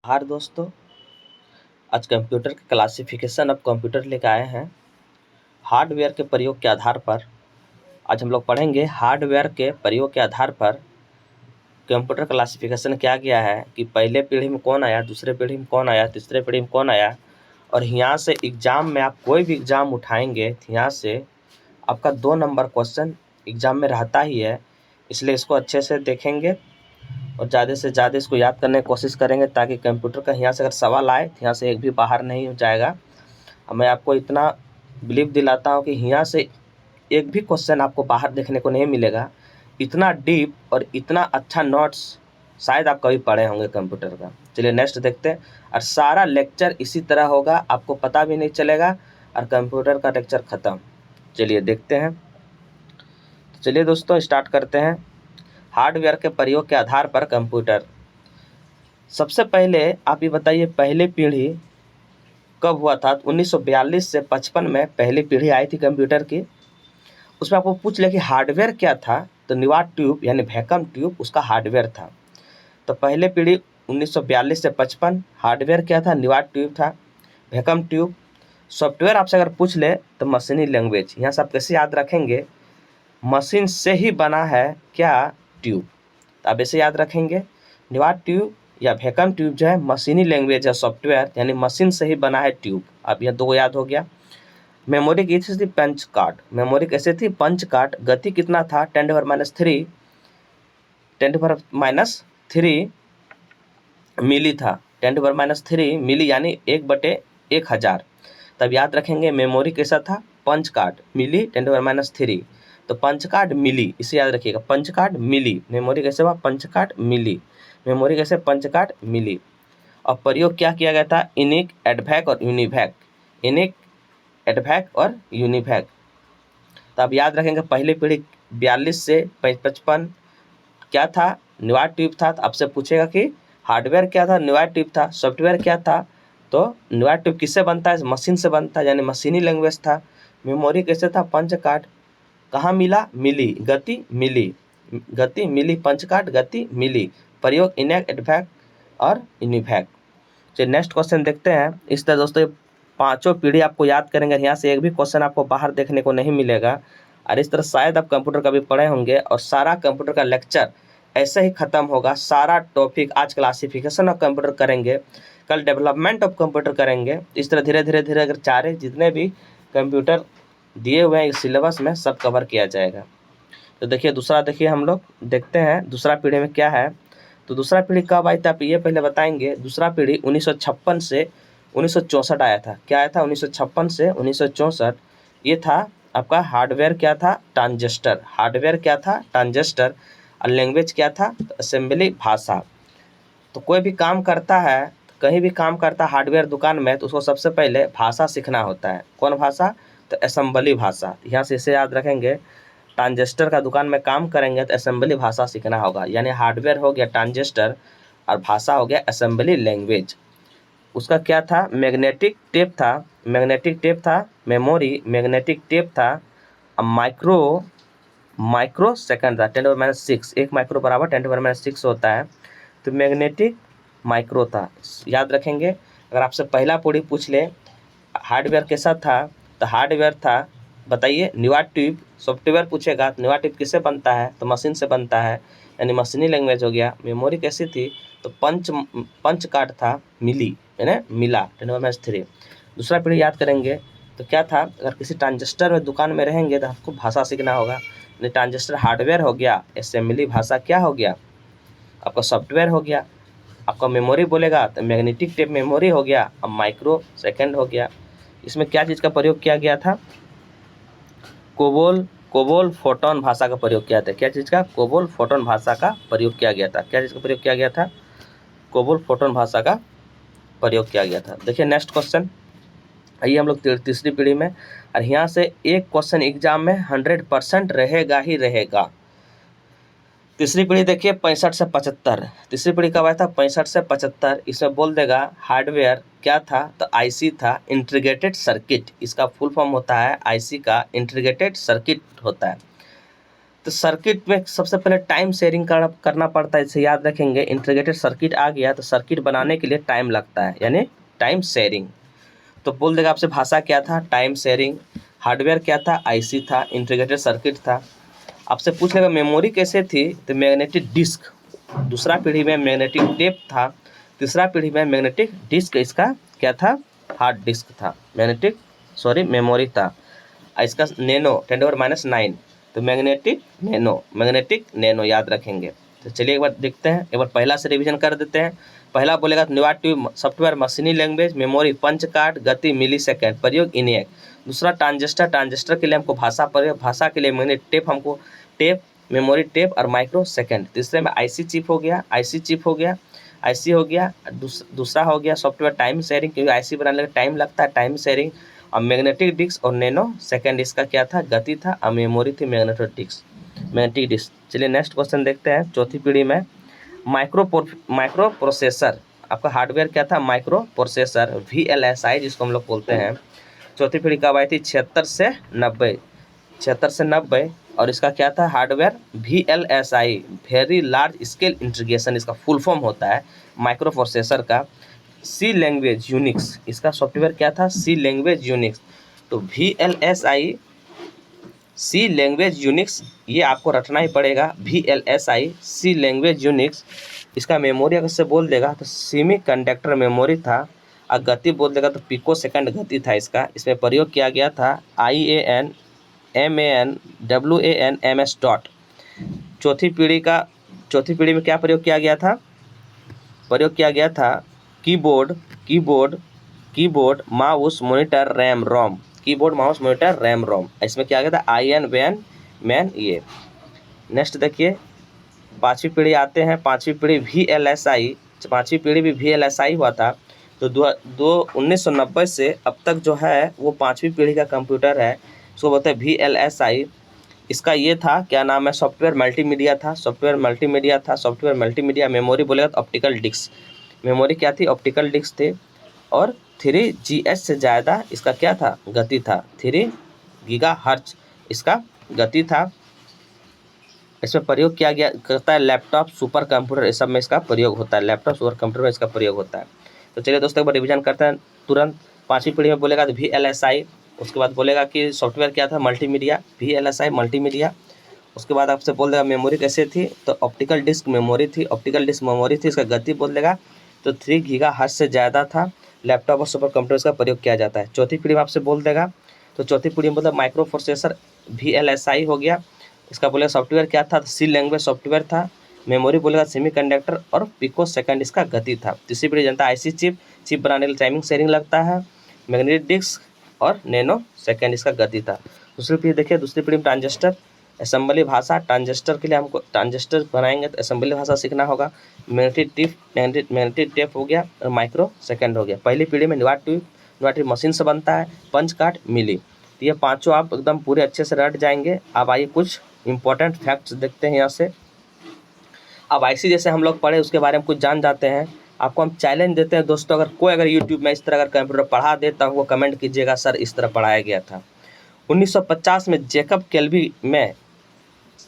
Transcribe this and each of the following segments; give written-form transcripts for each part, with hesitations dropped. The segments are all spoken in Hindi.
हार दोस्तों, आज कंप्यूटर के क्लासिफिकेशन ऑफ कंप्यूटर लेकर आए हैं। हार्डवेयर के प्रयोग के आधार पर आज हम लोग पढ़ेंगे। हार्डवेयर के प्रयोग के आधार पर कंप्यूटर क्लासिफिकेशन क्या गया है कि पहले पीढ़ी में कौन आया, दूसरे पीढ़ी में कौन आया, तीसरे पीढ़ी में कौन आया। और यहाँ से एग्जाम में आप कोई भी एग्जाम उठाएंगे तो यहाँ से आपका 2 नंबर क्वेश्चन एग्जाम में रहता ही है। इसलिए इसको अच्छे से देखेंगे और ज़्यादा से ज़्यादा इसको याद करने की कोशिश करेंगे ताकि कंप्यूटर का यहाँ से अगर सवाल आए तो यहाँ से एक भी बाहर नहीं हो जाएगा। और मैं आपको इतना बिलीव दिलाता हूँ कि यहाँ से एक भी क्वेश्चन आपको बाहर देखने को नहीं मिलेगा। इतना डीप और इतना अच्छा नोट्स शायद आप कभी पढ़े होंगे कंप्यूटर का। चलिए नेक्स्ट देखते हैं। और सारा लेक्चर इसी तरह होगा, आपको पता भी नहीं चलेगा और कंप्यूटर का लेक्चर ख़त्म। चलिए देखते हैं। तो चलिए दोस्तों स्टार्ट करते हैं। हार्डवेयर के प्रयोग के आधार पर कंप्यूटर। सबसे पहले आप ये बताइए पहली पीढ़ी कब हुआ था। 1942 से 55 में पहली पीढ़ी आई थी कंप्यूटर की। उसमें आपको पूछ लिया कि हार्डवेयर क्या था, तो निवाट ट्यूब यानी वैक्यूम ट्यूब उसका हार्डवेयर था। तो पहले पीढ़ी 1942 से 55 हार्डवेयर क्या था, निवाट ट्यूब था, वैक्यूम ट्यूब। सॉफ्टवेयर आपसे अगर पूछ ले तो मशीनी लैंग्वेज। यहाँ से आप कैसे याद रखेंगे, मशीन से ही बना है क्या, ट्यूब। तो आप ऐसे याद रखेंगे निवाट ट्यूब या वैक्यूम ट्यूब जो है मशीनी लैंग्वेज है, सॉफ्टवेयर यानी मशीन से ही बना है ट्यूब। अब यह 2 याद हो गया। मेमोरी कैसी थी, पंच कार्ड। मेमोरी कैसे थी, पंच कार्ड। गति कितना था, 10⁻³ 10⁻³ मिली था। 10⁻³ मिली यानी 1/1000। तब याद रखेंगे मेमोरी कैसा था, पंच कार्ड, मिली 10⁻³। तो पंच कार्ड मिली, इसे याद रखिएगा, पंच कार्ड मिली। मेमोरी कैसे हुआ, पंच कार्ड मिली। मेमोरी कैसे, पंच कार्ड मिली। और प्रयोग क्या किया गया था, इनिक, एडवैक और यूनिवैक। इनिक, एडवैक और यूनिवैक। तो आप याद रखेंगे पहली पीढ़ी 42 से 55 क्या था, निवाट ट्यूब था। तो आपसे पूछेगा कि हार्डवेयर क्या था, निवाट ट्यूब था। सॉफ्टवेयर क्या था, तो निवाट ट्यूब किससे बनता है, मशीन से बनता है यानी मशीनी लैंग्वेज था। मेमोरी कैसे था, पंच कार्ड। कहाँ मिला, मिली। गति मिली, गति मिली। पंच कार्ड, गति मिली। प्रयोग इनेक, एडवैक और यूनिवैक। चलिए नेक्स्ट क्वेश्चन देखते हैं। इस तरह दोस्तों पांचों पीढ़ी आपको याद करेंगे, यहाँ से एक भी क्वेश्चन आपको बाहर देखने को नहीं मिलेगा। और इस तरह शायद आप कंप्यूटर कभी पढ़े होंगे और सारा कंप्यूटर का लेक्चर ऐसे ही खत्म होगा। सारा टॉपिक आज क्लासिफिकेशन ऑफ कंप्यूटर करेंगे, कल डेवलपमेंट ऑफ कंप्यूटर करेंगे। इस तरह धीरे धीरे धीरे अगर चारे जितने भी कंप्यूटर दिए हुए हैं इस सिलेबस में सब कवर किया जाएगा। तो देखिए दूसरा, देखिए हम लोग देखते हैं दूसरा पीढ़ी में क्या है। तो दूसरा पीढ़ी कब आई थी आप ये पहले बताएंगे। दूसरा पीढ़ी 1956 से 1964 आया था। क्या आया था, 1956 से 1964। ये था आपका हार्डवेयर क्या था, ट्रांजिस्टर। हार्डवेयर क्या था, ट्रांजिस्टर। और लैंग्वेज क्या था, असेंबली भाषा। तो कोई भी काम करता है, कहीं भी काम करता है हार्डवेयर दुकान में, तो उसको सबसे पहले भाषा सीखना होता है। कौन भाषा, तो असेंबली भाषा। यहाँ से इसे याद रखेंगे। ट्रांजिस्टर का दुकान में काम करेंगे तो असेंबली भाषा सीखना होगा। यानी हार्डवेयर हो गया ट्रांजिस्टर और भाषा हो गया असेंबली लैंग्वेज। उसका क्या था, मैग्नेटिक टेप था। मैग्नेटिक टेप था, मेमोरी, मैग्नेटिक टेप था। अब माइक्रो सेकंड था, 10⁻6। 1 माइक्रो बराबर 10⁻6 होता है। तो मैग्नेटिक माइक्रो था, याद रखेंगे। अगर आपसे पहला पीढ़ी पूछ ले हार्डवेयर कैसा था, तो हार्डवेयर था बताइए निवाट ट्यूब। सॉफ्टवेयर पूछेगा तो निवाट ट्यूब किससे बनता है, तो मशीन से बनता है यानी मशीनी लैंग्वेज हो गया। मेमोरी कैसी थी, तो पंच कार्ड था, मिली यानी मिला, 10⁻³ दूसरा पीढ़ी याद करेंगे तो क्या था। अगर किसी ट्रांजिस्टर में दुकान में रहेंगे तो आपको भाषा सीखना होगा। यानी ट्रांजिस्टर हार्डवेयर हो गया, असेंबली भाषा क्या हो गया, आपका सॉफ्टवेयर हो गया। आपका मेमोरी बोलेगा तो मैग्नेटिक टेप मेमोरी हो गया, अब माइक्रो सेकंड हो गया। इसमें क्या चीज़ का प्रयोग किया गया था, कोबोल फोटोन भाषा का प्रयोग किया था। क्या चीज़ का, कोबोल फोटोन भाषा का प्रयोग किया गया था। क्या चीज़ का प्रयोग किया गया था, कोबोल फोटोन भाषा का प्रयोग किया गया था। देखिए नेक्स्ट क्वेश्चन। आइए हम लोग तीसरी पीढ़ी में। और यहाँ से एक क्वेश्चन एग्जाम में 100% रहेगा ही रहेगा। तीसरी पीढ़ी देखिए 65 से 75। तीसरी पीढ़ी कब आया था, 65 से 75। इसमें बोल देगा हार्डवेयर क्या था, तो आईसी था, इंटीग्रेटेड सर्किट। इसका फुल फॉर्म होता है आईसी का इंटीग्रेटेड सर्किट होता है। तो सर्किट में सबसे पहले टाइम शेयरिंग करना पड़ता है, इसे याद रखेंगे। इंटीग्रेटेड सर्किट आ गया तो सर्किट बनाने के लिए टाइम लगता है, यानी टाइम शेयरिंग। तो बोल देगा आपसे भाषा क्या था, टाइम शेयरिंग। हार्डवेयर क्या था, आईसी था। इंटीग्रेटेड सर्किट था। आपसे पूछ लेगा मेमोरी कैसे थी, तो मैग्नेटिक डिस्क। दूसरा पीढ़ी में मैग्नेटिक टेप था। तीसरा पीढ़ी में मैग्नेटिक डिस्क, इसका क्या था, हार्ड डिस्क था। मेमोरी था। इसका नैनो 10⁻⁹, तो मैग्नेटिक नैनो याद रखेंगे। तो चलिए एक बार देखते हैं, एक बार पहला से रिवीजन कर देते हैं। पहला बोलेगा न्यूआर्टिव सॉफ्टवेयर मशीनी लैंग्वेज, मेमोरी पंच कार्ड, गति मिली सेकेंड, प्रयोग इनिएक। दूसरा ट्रांजिस्टर के लिए हमको भाषा के लिए मैग्नेट टेप, हमको टेप, मेमोरी टेप और माइक्रो सेकेंड। तीसरे में आईसी चिप हो गया। दूसरा हो गया सॉफ्टवेयर टाइम शेयरिंग, क्योंकि आईसी बनाने में टाइम लगता है, टाइम शेयरिंग। और मैग्नेटिक डिस्क और नैनो सेकेंड, इसका क्या था, गति था। और मेमोरी थी मैग्नेटिक डिस्क। चलिए नेक्स्ट क्वेश्चन देखते हैं। चौथी पीढ़ी में माइक्रो प्रोसेसर, आपका हार्डवेयर क्या था, माइक्रो प्रोसेसर, VLSI जिसको हम लोग बोलते हैं। चौथी पीढ़ी कब आई थी, 76 से 90। और इसका क्या था, hardware VLSI, very large scale integration, इसका फुल फॉर्म होता है माइक्रो प्रोसेसर का। सी लैंग्वेज यूनिक्स, इसका सॉफ्टवेयर क्या था, सी लैंग्वेज यूनिक्स। तो VLSI सी लैंग्वेज यूनिक्स, ये आपको रटना ही पड़ेगा। VLSI सी लैंग्वेज यूनिक्स। इसका मेमोरी अगर से बोल देगा तो सेमी कंडक्टर मेमोरी था। और गति बोल देगा तो पिको सेकंड गति था इसका। इसमें प्रयोग किया गया था IAN MAN WAN MS dot. चौथी पीढ़ी में क्या प्रयोग किया गया था, keyboard mouse monitor RAM ROM. इसमें क्या गया था, IN मैन ये। नेक्स्ट देखिए, पांचवी पीढ़ी आते हैं। पांचवी पीढ़ी भी VLSI हुआ था। तो 1990 से अब तक जो है वो पांचवी पीढ़ी का कंप्यूटर है, उसको बोलते हैं VLSI। इसका ये था, क्या नाम है, सॉफ्टवेयर मल्टीमीडिया। मेमोरी बोलेगा तो ऑप्टिकल डिस्क, मेमोरी क्या थी, ऑप्टिकल डिस्क थे। और 3GHz से ज़्यादा इसका क्या था, गति था। 3 GHz इसका गति था। इसमें प्रयोग किया गया करता है लैपटॉप, सुपर कंप्यूटर, इस सब में इसका प्रयोग होता है। लैपटॉप, सुपर कंप्यूटर में इसका प्रयोग होता है। तो चलिए दोस्तों एक बार रिवीजन करते हैं तुरंत। पांचवी पीढ़ी में बोलेगा तो VLSI। उसके बाद बोलेगा कि सॉफ्टवेयर क्या था, मल्टीमीडिया, VLSI मल्टीमीडिया। उसके बाद आपसे बोल देगा मेमोरी कैसे थी, तो ऑप्टिकल डिस्क मेमोरी थी। इसका गति बोल देगा तो 3 GHz से ज़्यादा था। लैपटॉप और सुपर कंप्यूटर का प्रयोग किया जाता है। चौथी पीढ़ी में आपसे बोल देगा, तो चौथी पीढ़ी में मतलब माइक्रो प्रोसेसर VLSI हो गया। इसका बोलेगा सॉफ्टवेयर क्या था, सी लैंग्वेज सॉफ्टवेयर था। मेमोरी बोलेगा सेमीकंडक्टर और पिको सेकंड इसका गति था। तीसरी पीढ़ी जनता आईसी चिप बनाने के लिए टाइमिंग शेयरिंग लगता है। मैग्नेटिक डिस्क और नैनो सेकंड इसका गति था। दूसरी पीढ़ी देखिए, दूसरी पीढ़ी में ट्रांजिस्टर असेंबली भाषा, ट्रांजिस्टर के लिए हमको ट्रांजिस्टर बनाएंगे तो असेंबली भाषा सीखना होगा। मैग्नेटिक टेप हो गया और माइक्रो सेकंड हो गया। पहली पीढ़ी में न्यूआर्टिव मशीन से बनता है, पंच कार्ड मिली। तो ये पाँचों आप एकदम पूरे अच्छे से रट जाएंगे। अब आइए कुछ इंपॉर्टेंट फैक्ट्स देखते हैं यहाँ से। अब आईसी जैसे हम लोग पढ़े उसके बारे में कुछ जान जाते हैं। आपको हम चैलेंज देते हैं दोस्तों, अगर यूट्यूब में इस तरह अगर कंप्यूटर पढ़ा देता हूँ वो कमेंट कीजिएगा सर इस तरह पढ़ाया गया था। 1950 में जैकब केल्वी में,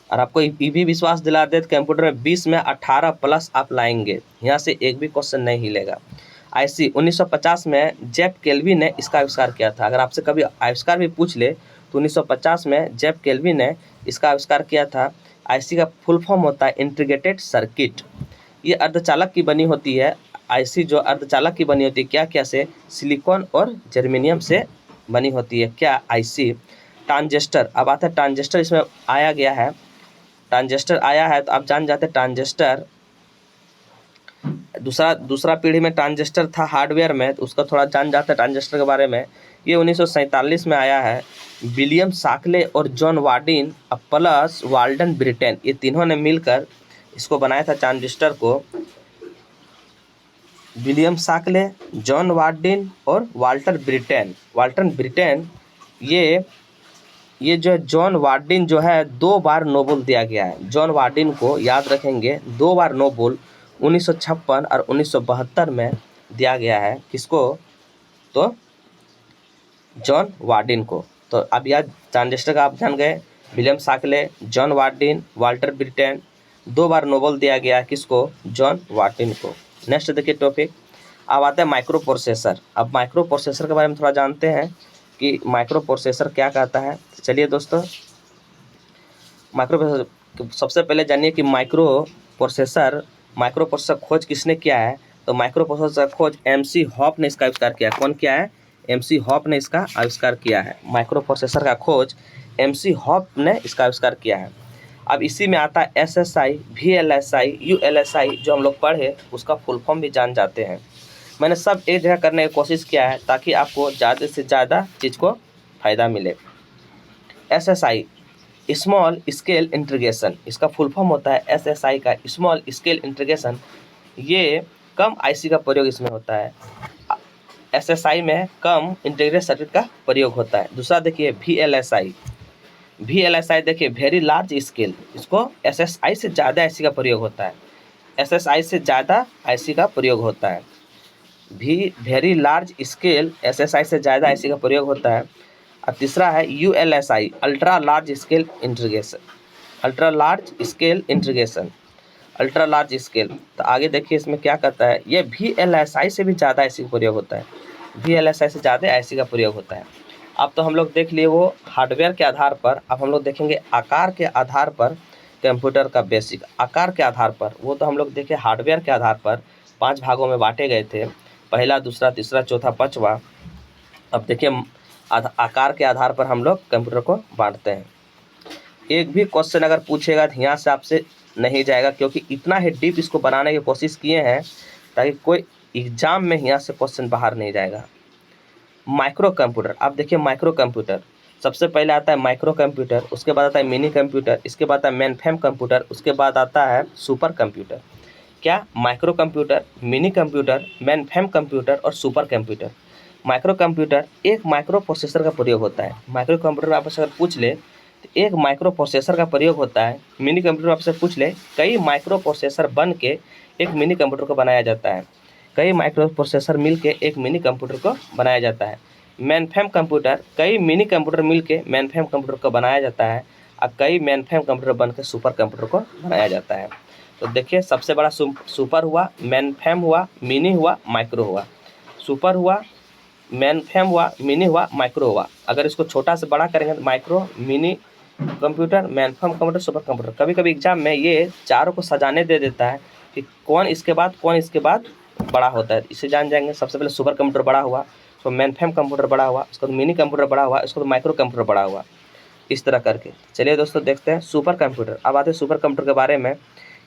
और आपको ये भी विश्वास दिला दे कंप्यूटर में 20 में 18+ आप लाएंगे, यहाँ से एक भी क्वेश्चन नहीं हिलेगा। आईसी 1950 में जैक केल्वी ने इसका आविष्कार किया था। अगर आपसे कभी आविष्कार भी पूछ ले तो 1950 में जैक केल्वी ने इसका आविष्कार किया था। आईसी का फुल फॉर्म होता है इंटीग्रेटेड सर्किट। ये अर्धचालक की बनी होती है। आईसी जो अर्धचालक की बनी होती है क्या से, सिलिकॉन और जर्मेनियम से बनी होती है क्या, आईसी। ट्रांजिस्टर, अब आता है ट्रांजिस्टर, इसमें आया है तो आप जान जाते हैं ट्रांजिस्टर। दूसरा पीढ़ी में ट्रांजिस्टर था हार्डवेयर में, तो उसका थोड़ा जान जाते हैं ट्रांजिस्टर के बारे में। ये 1947 में आया है। विलियम शाक्ले और जॉन वार्डिन प्लस वाल्टन ब्रिटेन, ये तीनों ने मिलकर इसको बनाया था ट्रांजिस्टर को। विलियम शाक्ले, जॉन वार्डिन और वाल्टर ब्रिटेन। ये जो जॉन वार्डिन जो है 2 बार नोबेल दिया गया है। जॉन वार्डिन को याद रखेंगे, 2 बार नोबेल 1956 और 1972 में दिया गया है। किसको, तो जॉन वार्डिन को। तो अब यार ट्रांजिस्टर का आप जान गए। William Shockley, John Bardeen, Walter Brattain. 2 बार नोबेल दिया गया किसको? जॉन वार्डिन को। नेक्स्ट देखिए टॉपिक, अब आता है माइक्रो प्रोसेसर। अब माइक्रो प्रोसेसर के बारे में थोड़ा जानते हैं कि माइक्रो प्रोसेसर क्या कहता है। चलिए दोस्तों, माइक्रो प्रोसेसर सबसे पहले जानिए कि माइक्रो प्रोसेसर खोज किसने किया है। तो माइक्रो प्रोसेसर खोज MC हॉप ने इसका आविष्कार किया है। कौन किया है? MC हॉप ने इसका आविष्कार किया है। माइक्रो प्रोसेसर का खोज MC हॉप ने इसका आविष्कार किया है। अब इसी में आता है SSI, VLSI, ULSI जो हम लोग पढ़े, उसका फुल फॉर्म भी जान जाते हैं। मैंने सब एक जगह करने की कोशिश किया है ताकि आपको ज़्यादा से ज़्यादा चीज़ को फ़ायदा मिले। SSI स्मॉल स्केल इंटीग्रेशन, इसका फुल फॉर्म होता है SSI का स्मॉल स्केल इंटीग्रेशन। ये कम IC का प्रयोग इसमें होता है। SSI में कम इंटीग्रेटेड सर्किट का प्रयोग होता है। दूसरा देखिए VLSI देखिए वेरी लार्ज स्केल, इसको SSI से ज़्यादा IC का प्रयोग होता है। SSI से ज़्यादा IC का प्रयोग होता है। वेरी लार्ज स्केल SSI से ज़्यादा IC का प्रयोग होता है। और तीसरा है ULSI ultra large scale integration. Ultra large scale, तो आगे देखिए इसमें क्या कहता है, ये VLSI से भी ज़्यादा IC का प्रयोग होता है। VLSI से ज़्यादा IC का प्रयोग होता है। अब तो हम लोग देख लिए वो हार्डवेयर के आधार पर। अब हम लोग देखेंगे आकार के आधार पर कंप्यूटर का बेसिक। आकार के आधार पर वो तो हम लोग देखे हार्डवेयर के आधार पर 5 भागों में बांटे गए थे, पहला, दूसरा, तीसरा, चौथा, पाँचवा। अब देखिए आकार के आधार पर हम लोग कंप्यूटर को बांटते हैं। एक भी क्वेश्चन अगर पूछेगा तो यहाँ से आपसे नहीं जाएगा, क्योंकि इतना ही डीप इसको बनाने की कोशिश किए हैं ताकि कोई एग्जाम में यहाँ से क्वेश्चन बाहर नहीं जाएगा। माइक्रो कंप्यूटर, आप देखिए माइक्रो कंप्यूटर सबसे पहले आता है माइक्रो कंप्यूटर, उसके बाद आता है मिनी कंप्यूटर, इसके बाद आता है मेनफ्रेम कंप्यूटर, उसके बाद आता है सुपर कंप्यूटर। क्या? Micro computer, mini computer, mainframe computer और सुपर कंप्यूटर। माइक्रो कंप्यूटर एक माइक्रो प्रोसेसर का प्रयोग होता है। माइक्रो कंप्यूटर आपसे अगर पूछ ले तो एक माइक्रो प्रोसेसर का प्रयोग होता है। मिनी कंप्यूटर आपसे पूछ ले, कई माइक्रो प्रोसेसर बन के एक मिनी कंप्यूटर को बनाया जाता है। कई माइक्रो प्रोसेसर मिल के एक मिनी कंप्यूटर को बनाया जाता है। मेनफ्रेम कंप्यूटर, कई मिनी कंप्यूटर मिल के मेनफ्रेम कंप्यूटर को बनाया जाता है। और कई मेनफ्रेम कंप्यूटर बन के सुपर कंप्यूटर को बनाया जाता है। तो देखिए सबसे बड़ा सुपर हुआ, मेनफ्रेम हुआ, मिनी हुआ, माइक्रो हुआ। सुपर हुआ, मेनफ्रेम हुआ, मिनी हुआ, माइक्रो हुआ। अगर इसको छोटा से बड़ा करेंगे तो micro, mini computer, mainframe computer, super computer. कभी कभी एग्जाम में ये चारों को सजाने दे देता है कि कौन इसके बाद बड़ा होता है। इसे जान जाएंगे। सबसे पहले सुपर कंप्यूटर बड़ा हुआ, तो मेनफ्रेम कंप्यूटर बड़ा हुआ, उसके बाद मिनी कंप्यूटर बड़ा हुआ, उसके बाद माइक्रो कंप्यूटर बड़ा हुआ, इस तरह करके। चलिए दोस्तों देखते हैं सुपर कंप्यूटर। अब आते हैं सुपर कंप्यूटर के बारे में।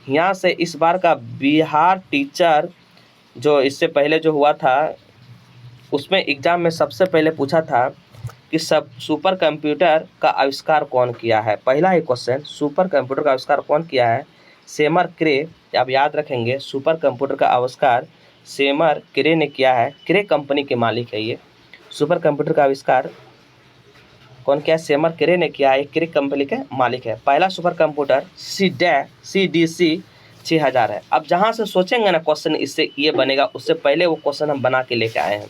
यहाँ से इस बार का बिहार टीचर जो इससे पहले जो हुआ था उसमें एग्जाम में सबसे पहले पूछा था कि सुपर कंप्यूटर का आविष्कार कौन किया है। पहला ही क्वेश्चन, सुपर कंप्यूटर का आविष्कार कौन किया है? सेमर क्रे। आप याद रखेंगे सुपर कंप्यूटर का आविष्कार सेमर क्रे ने किया है। क्रे कंपनी के मालिक है ये। सुपर कंप्यूटर का आविष्कार कौन किया? सेमर क्रे ने किया है। क्रे कंपनी के मालिक है। पहला सुपर कंप्यूटर CDC 6000 है। अब जहाँ से सोचेंगे ना क्वेश्चन इससे ये बनेगा, उससे पहले वो क्वेश्चन हम बना के लेके आए हैं।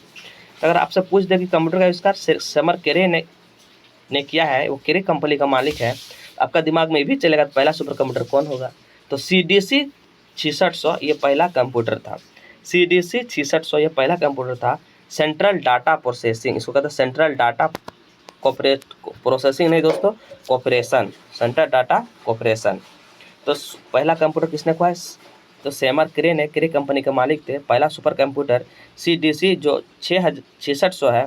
अगर आपसे पूछ दे कि कंप्यूटर का आविष्कार सेमर क्रे ने किया है, वो क्रे कंपनी का मालिक है, आपका दिमाग में भी चलेगा तो पहला सुपर कंप्यूटर कौन होगा? तो CDC 6600 ये पहला कंप्यूटर था। CDC 6600 ये पहला कंप्यूटर था। सेंट्रल डाटा प्रोसेसिंग, इसको कहते हैं सेंट्रल डाटा प्रोसेसिंग नहीं दोस्तों, कॉपरेशन, सेंट्रल डाटा कॉपरेशन। तो पहला कंप्यूटर किसने खोया? तो सेमर क्रे ने, क्रे कंपनी के मालिक थे। पहला सुपर कंप्यूटर CDC जो 6600 है,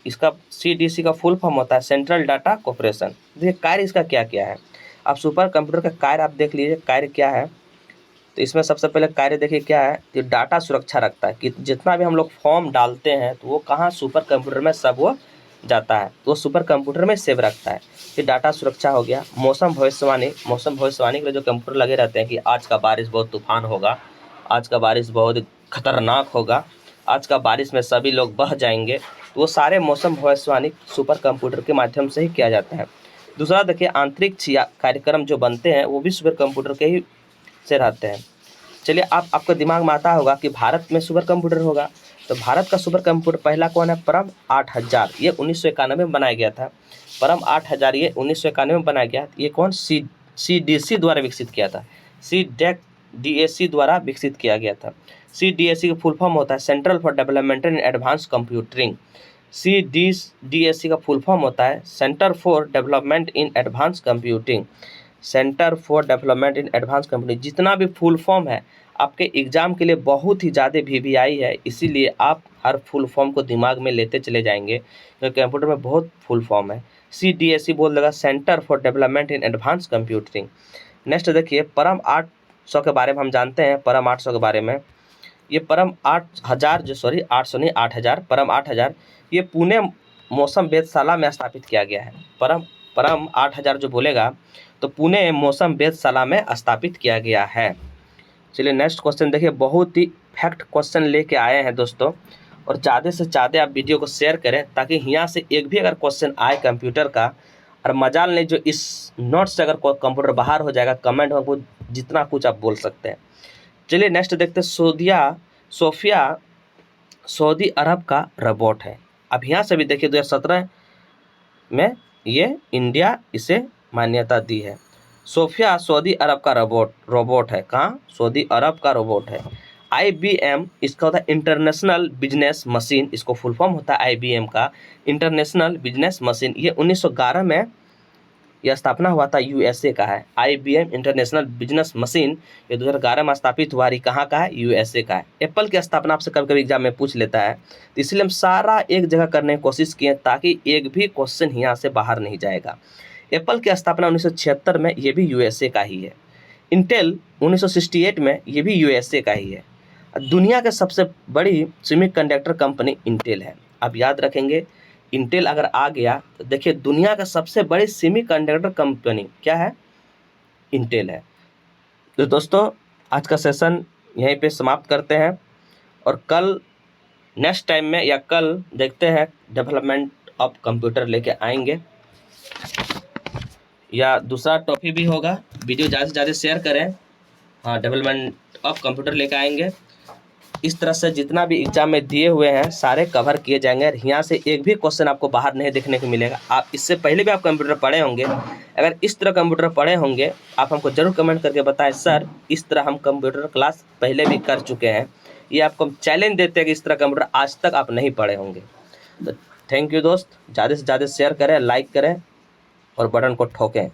इसका CDC का फुल फॉर्म होता है सेंट्रल डाटा कॉपरेशन। देखिए कार्य इसका क्या क्या है। अब सुपर कंप्यूटर का कार्य आप देख लीजिए, कार्य क्या है। तो इसमें सबसे पहले कार्य देखिए क्या है कि डाटा सुरक्षा रखता है कि जितना भी हम लोग फॉर्म डालते हैं तो वो कहाँ? सुपर कंप्यूटर में सब वो जाता है, तो वो सुपर कंप्यूटर में सेव रखता है। फिर डाटा सुरक्षा हो गया। मौसम भविष्यवाणी के लिए जो कंप्यूटर लगे रहते हैं कि आज का बारिश बहुत तूफान होगा, आज का बारिश बहुत खतरनाक होगा, आज का बारिश में सभी लोग बह जाएंगे, तो वो सारे मौसम भविष्यवाणी सुपर कंप्यूटर के माध्यम से ही किया जाता है। दूसरा देखिए आंतरिक कार्यक्रम जो बनते हैं वो भी सुपर कंप्यूटर के ही से रहते हैं। चलिए आपके दिमाग में आता होगा कि भारत में सुपर कंप्यूटर होगा, तो भारत का सुपर कंप्यूटर पहला कौन है? परम 8000, ये 1991 में बनाया गया था। परम 8000 ये 1991 में बनाया गया। ये कौन? CDC द्वारा विकसित किया था, CDAC द्वारा विकसित किया गया था। CDAC का फुल फॉर्म होता है central for development in advance computing. CDAC का फुल फॉर्म होता है centre for development in advance computing. Centre for development in advance computing, जितना भी फुल फॉर्म है आपके एग्जाम के लिए बहुत ही ज़्यादा VVI है, इसीलिए आप हर फुल फॉर्म को दिमाग में लेते चले जाएंगे, क्योंकि कंप्यूटर में बहुत फुल फॉर्म है। CDAC बोल देगा centre for development in advance computing. Next देखिए परम 800 के बारे में हम जानते हैं। परम 800 के बारे में, ये परम 8000 जो 800 नहीं 8000, परम 8000 ये पुणे मौसम वेधशाला में स्थापित किया गया है। परम 8000 जो बोलेगा तो पुणे मौसम वेधशाला में स्थापित किया गया है। चलिए नेक्स्ट क्वेश्चन देखिए, बहुत ही फैक्ट क्वेश्चन लेके आए हैं दोस्तों, और ज़्यादा से ज़्यादा आप वीडियो को शेयर करें ताकि यहाँ से एक भी अगर क्वेश्चन आए कंप्यूटर का, और मजाल नहीं जो इस नोट से अगर कंप्यूटर बाहर हो जाएगा, कमेंट में वो जितना कुछ आप बोल सकते हैं। चलिए नेक्स्ट देखते हैं, सोफिया सऊदी अरब का रोबोट है। अब यहाँ से भी देखिए 2017 में ये इंडिया इसे मान्यता दी है। सोफिया सऊदी अरब का रोबोट है। कहाँ? सऊदी अरब का रोबोट है। IBM इसका होता है इंटरनेशनल बिजनेस मशीन, इसको फुल फॉर्म होता है IBM का इंटरनेशनल बिजनेस मशीन। ये 1911 में यह स्थापना हुआ था, USA का है। IBM इंटरनेशनल बिजनेस मशीन ये 2011 में स्थापित हुआ। कहाँ का है? USA का है। एप्पल की स्थापना आपसे कभी कभी एग्जाम में पूछ लेता है, तो इसलिए हम सारा एक जगह करने की कोशिश किए ताकि एक भी क्वेश्चन यहाँ से बाहर नहीं जाएगा। एप्पल की स्थापना 1976 में, ये भी USA का ही है। इंटेल 1968 में, ये भी USA का ही है। दुनिया के सबसे बड़ी सेमीकंडक्टर कंपनी इंटेल है। अब याद रखेंगे, इंटेल अगर आ गया तो देखिए दुनिया का सबसे बड़ी सेमीकंडक्टर कंपनी क्या है? इंटेल है। तो दोस्तों आज का सेशन यहीं पे समाप्त करते हैं, और कल नेक्स्ट टाइम में या कल देखते हैं डेवलपमेंट ऑफ कंप्यूटर लेके आएंगे, या दूसरा टॉपिक भी होगा। वीडियो ज़्यादा से ज़्यादा शेयर करें। हाँ, डेवलपमेंट ऑफ कंप्यूटर लेके आएंगे। इस तरह से जितना भी एग्जाम में दिए हुए हैं सारे कवर किए जाएंगे, और यहाँ से एक भी क्वेश्चन आपको बाहर नहीं देखने को मिलेगा। आप इससे पहले भी आप कंप्यूटर पढ़े होंगे, अगर इस तरह कंप्यूटर पढ़े होंगे आप हमको जरूर कमेंट करके बताएं, सर इस तरह हम कंप्यूटर क्लास पहले भी कर चुके हैं। ये आपको हम चैलेंज देते हैं कि इस तरह कंप्यूटर आज तक आप नहीं पढ़े होंगे। तो थैंक यू दोस्त, ज़्यादा से ज़्यादा शेयर करें, लाइक करें और बटन को ठोकें।